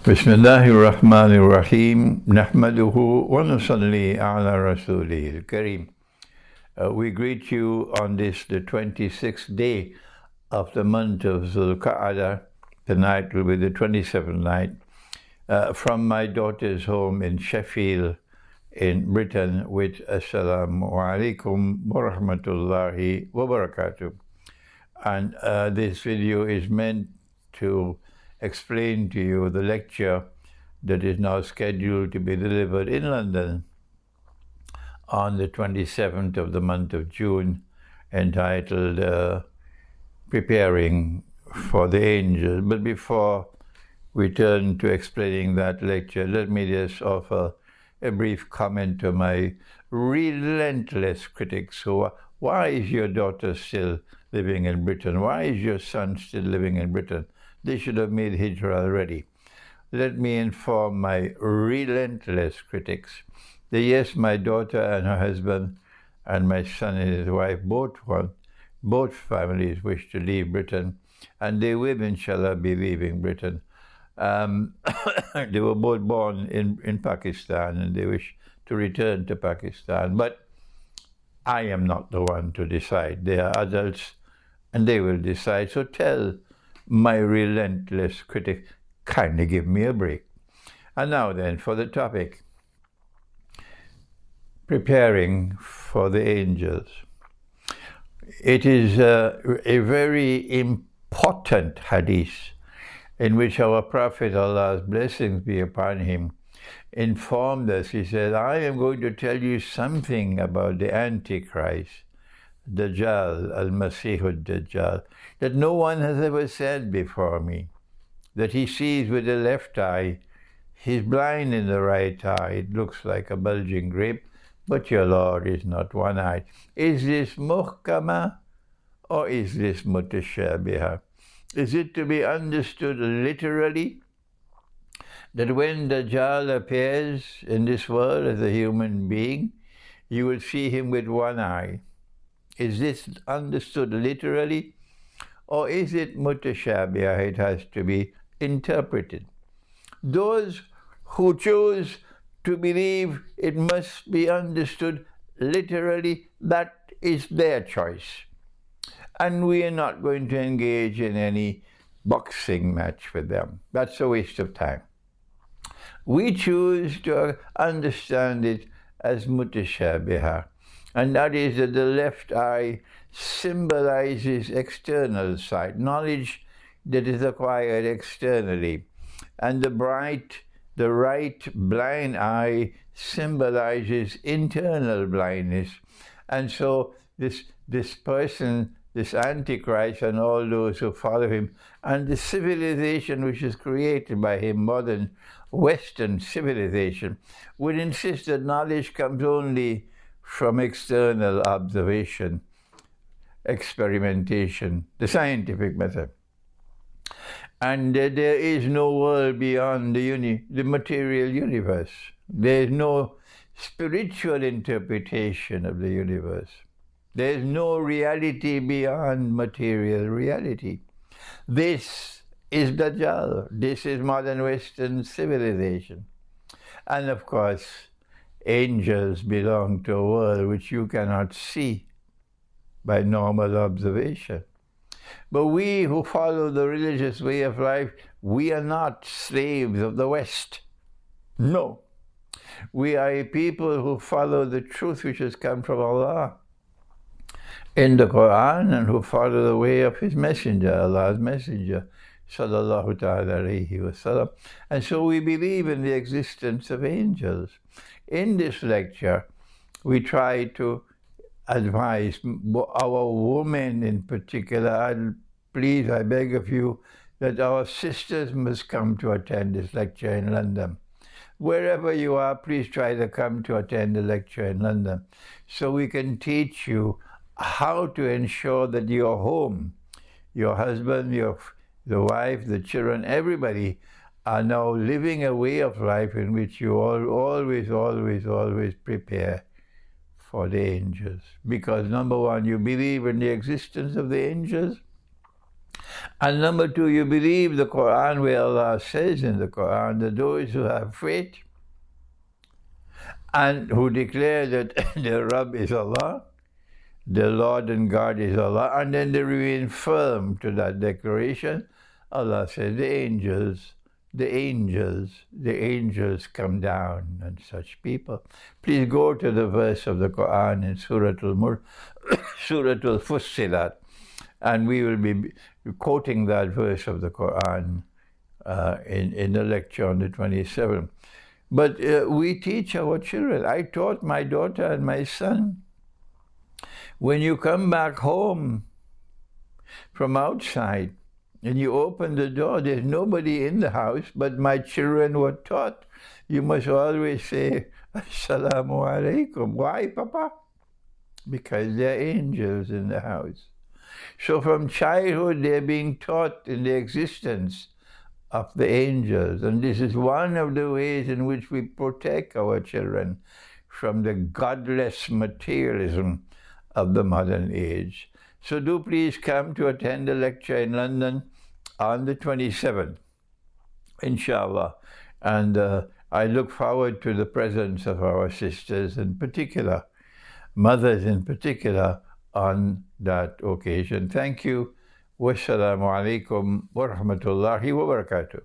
Bismillahirrahmanirrahim. Nahmaduhu wa nusalli ala rasulihil kareem. We greet you on this, the 26th day of the month of Zulqa'adah. Tonight will be the 27th night. From my daughter's home in Sheffield, in Britain, with Assalamu alaikum wa rahmatullahi wa barakatuh. And this video is meant to explain to you the lecture that is now scheduled to be delivered in London on the 27th of the month of June, entitled Preparing for the Angels. But before we turn to explaining that lecture, let me just offer a brief comment to my relentless critics. So why is your daughter still living in Britain? Why is your son still living in Britain? They should have made hijrah already. Let me inform my relentless critics that yes, my daughter and her husband and my son and his wife, both families wish to leave Britain, and they will, inshallah, be leaving Britain. They were both born in Pakistan, and they wish to return to Pakistan. But I am not the one to decide. They are adults, and they will decide. So tell my relentless critic, kindly give me a break. And now then, for the topic, preparing for the angels. It is a very important hadith in which our Prophet, Allah's blessings be upon him, informed us. He said, I am going to tell you something about the Antichrist, Dajjal, al-Masih al-Dajjal, that no one has ever said before me, that he sees with the left eye, he's blind in the right eye, it looks like a bulging grape, but your Lord is not one-eyed. Is this muhkama or is this mutashabiha? Is it to be understood literally that when Dajjal appears in this world as a human being, you will see him with one eye? Is this understood literally? Or is it mutashabih? It has to be interpreted. Those who choose to believe it must be understood literally, that is their choice. And we are not going to engage in any boxing match with them. That's a waste of time. We choose to understand it as mutashabihah. And that is that the left eye symbolizes external sight, knowledge that is acquired externally. And the right blind eye symbolizes internal blindness. And so this person, this Antichrist, and all those who follow him, and the civilization which is created by him, modern Western civilization, would insist that knowledge comes only from external observation, experimentation, the scientific method. And there is no world beyond the material universe. There is no spiritual interpretation of the universe. There is no reality beyond material reality. This is Dajjal. This is modern Western civilization. And of course, angels belong to a world which you cannot see by normal observation. But we who follow the religious way of life, we are not slaves of the West. No. We are a people who follow the truth which has come from Allah in the Quran, and who follow the way of his messenger, Allah's messenger, sallallahu ta'ala alayhi wa sallam. And so we believe in the existence of angels. In this lecture, we try to advise our women in particular. Please, I beg of you, that our sisters must come to attend this lecture in London. Wherever you are, please try to come to attend the lecture in London, so we can teach you how to ensure that your home, your husband, the wife, the children, everybody are now living a way of life in which you always prepare for the angels. Because number one, you believe in the existence of the angels, And number two, you believe the Quran, where Allah says in the Quran that those who have faith and who declare that their Rabb is Allah, their Lord and God is Allah, and then they remain firm to that declaration, Allah says the angels come down on such people. Please go to the verse of the Quran in Surah Al-Fussilat, and we will be quoting that verse of the Quran in the lecture on the 27th. But we teach our children. I taught my daughter and my son, when you come back home from outside and you open the door, there's nobody in the house, but my children were taught, you must always say, Assalamu alaikum. Why, Papa? Because there are angels in the house. So from childhood, they're being taught in the existence of the angels. And this is one of the ways in which we protect our children from the godless materialism of the modern age. So do please come to attend the lecture in London on the 27th, inshallah. And I look forward to the presence of our sisters in particular, mothers in particular, on that occasion. Thank you. Wassalamu alaikum wa rahmatullahi wa barakatuh.